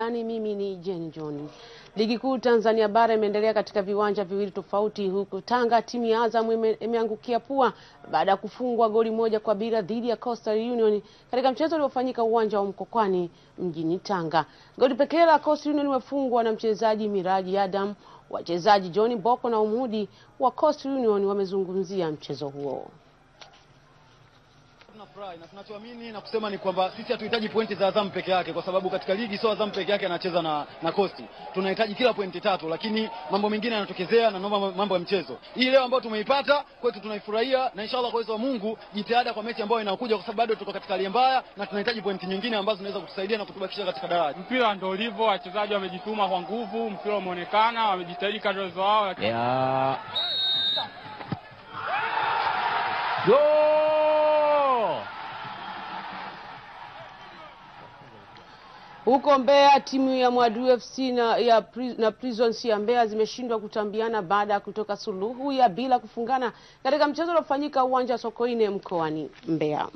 Mimi ni Jenny John. Ligi kuu Tanzania bara imeendelea katika viwanja viwili tofauti, huku Tanga timu ya Azam imeangukia pua baada ya kufungwa goli 1-0 dhidi ya Coastal Union katika mchezo uliofanyika uwanja wa Mkokwani mjini Tanga. Goli pekee la Coastal Union limefungwa na mchezaji Miraji Adam. Wachezaji John Boko na Umudi wa Coastal Union wamezungumzia mchezo huo. Tunafurahi na tunachoamini na kusema ni kwamba sisi hatuhitaji pointi za Azam peke yake, kwa sababu katika ligi sio Azam peke yake anacheza na Coast. Tunahitaji kila pointi 3, lakini mambo mengine yanatokezea na mambo ya mchezo. Hii leo ambayo tumeipata kwetu tunaifurahia, na inshallah kwa uwezo wa Mungu jitihada kwa mechi ambayo inakuja, kwa sababu bado tuko katika hali mbaya na tunahitaji pointi nyingine ambazo zinaweza kutusaidia na kutubakisha katika daraja. Mpira ndio ulivyo, wachezaji wamejituma kwa nguvu, mpira umeonekana, wamejitahidi kadri uwezo wao. Huko Mbeya timu ya Mwadu FC na Prisons ya Mbeya zimeshindwa kutambiana baada ya kutoka suluhu ya bila kufungana katika mchezo uliofanyika uwanja Sokoine mkoani Mbeya.